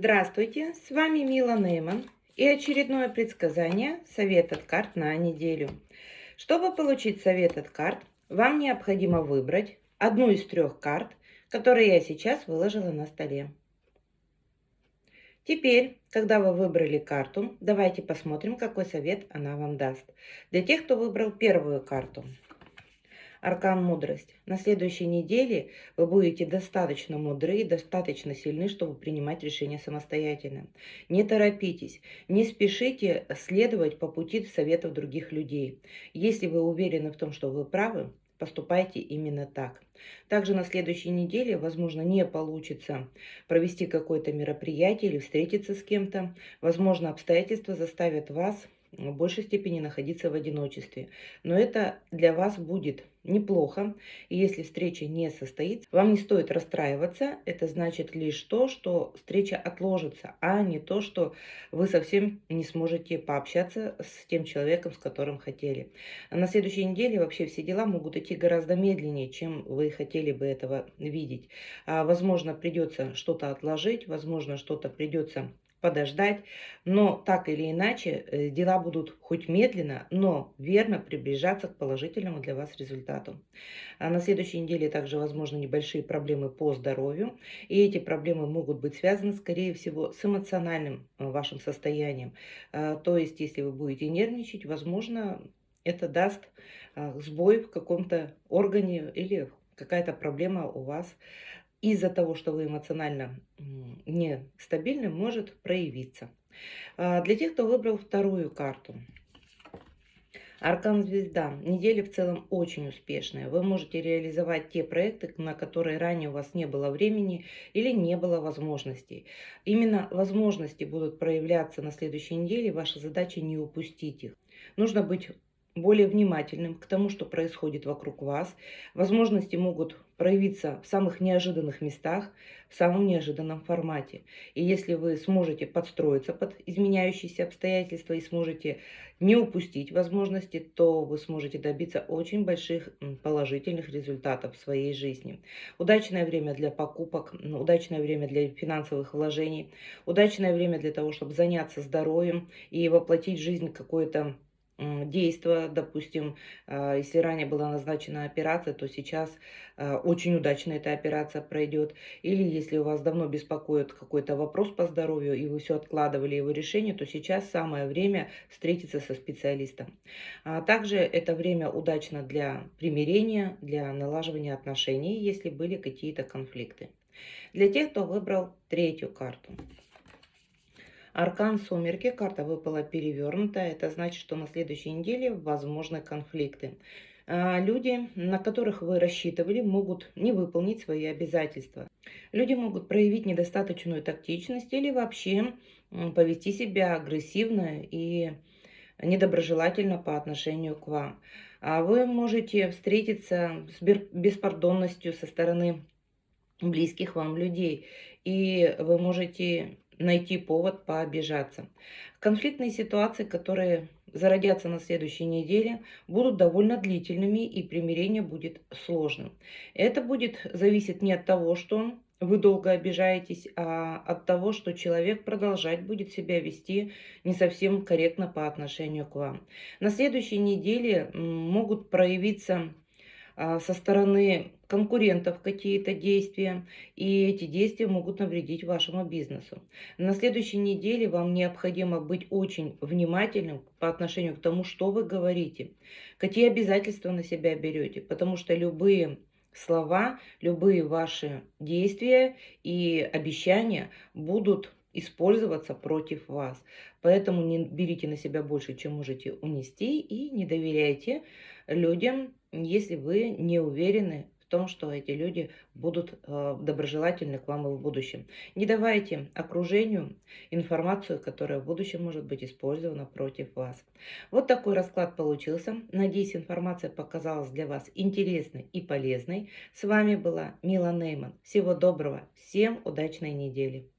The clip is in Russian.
Здравствуйте, с вами Мила Нейман и очередное предсказание «Совет от карт на неделю». Чтобы получить совет от карт, вам необходимо выбрать одну из трех карт, которые я сейчас выложила на столе. Теперь, когда вы выбрали карту, давайте посмотрим, какой совет она вам даст. Для тех, кто выбрал первую карту. Аркан мудрость. На следующей неделе вы будете достаточно мудры и достаточно сильны, чтобы принимать решения самостоятельно. Не торопитесь, не спешите следовать по пути советов других людей. Если вы уверены в том, что вы правы, поступайте именно так. Также на следующей неделе, возможно, не получится провести какое-то мероприятие или встретиться с кем-то. Возможно, обстоятельства заставят вас в большей степени находиться в одиночестве. Но это для вас будет неплохо. И если встреча не состоится, вам не стоит расстраиваться. Это значит лишь то, что встреча отложится, а не то, что вы совсем не сможете пообщаться с тем человеком, с которым хотели. А на следующей неделе вообще все дела могут идти гораздо медленнее, чем вы хотели бы этого видеть. Возможно, придется что-то отложить, возможно, что-то придется подождать, но так или иначе дела будут хоть медленно, но верно приближаться к положительному для вас результату. А на следующей неделе также возможны небольшие проблемы по здоровью, и эти проблемы могут быть связаны, скорее всего, с эмоциональным вашим состоянием. То есть, если вы будете нервничать, возможно, это даст сбой в каком-то органе или какая-то проблема у вас из-за того, что вы эмоционально нестабильны, может проявиться. Для тех, кто выбрал вторую карту. Аркан Звезда. Неделя в целом очень успешная. Вы можете реализовать те проекты, на которые ранее у вас не было времени или не было возможностей. Именно возможности будут проявляться на следующей неделе. Ваша задача не упустить их. Нужно быть более внимательным к тому, что происходит вокруг вас. Возможности могут проявиться в самых неожиданных местах, в самом неожиданном формате. И если вы сможете подстроиться под изменяющиеся обстоятельства и сможете не упустить возможности, то вы сможете добиться очень больших положительных результатов в своей жизни. Удачное время для покупок, удачное время для финансовых вложений, удачное время для того, чтобы заняться здоровьем и воплотить в жизнь какое-то действие, допустим, если ранее была назначена операция, то сейчас очень удачно эта операция пройдет. Или если у вас давно беспокоит какой-то вопрос по здоровью, и вы все откладывали его решение, то сейчас самое время встретиться со специалистом. Также это время удачно для примирения, для налаживания отношений, если были какие-то конфликты. Для тех, кто выбрал третью карту. Аркан Сумерки, карта выпала перевернутая. Это значит, что на следующей неделе возможны конфликты. Люди, на которых вы рассчитывали, могут не выполнить свои обязательства. Люди могут проявить недостаточную тактичность или вообще повести себя агрессивно и недоброжелательно по отношению к вам. Вы можете встретиться с беспардонностью со стороны близких вам людей, и вы можете найти повод пообижаться. Конфликтные ситуации, которые зародятся на следующей неделе, будут довольно длительными, и примирение будет сложным. Это будет зависеть не от того, что вы долго обижаетесь, а от того, что человек продолжать будет себя вести не совсем корректно по отношению к вам. На следующей неделе могут проявиться со стороны конкурентов какие-то действия, и эти действия могут навредить вашему бизнесу. На следующей неделе вам необходимо быть очень внимательным по отношению к тому, что вы говорите, какие обязательства на себя берете, потому что любые слова, любые ваши действия и обещания будут использоваться против вас. Поэтому не берите на себя больше, чем можете унести, и не доверяйте людям, если вы не уверены в том, что эти люди будут доброжелательны к вам и в будущем. Не давайте окружению информацию, которая в будущем может быть использована против вас. Вот такой расклад получился. Надеюсь, информация показалась для вас интересной и полезной. С вами была Мила Нейман. Всего доброго, всем удачной недели.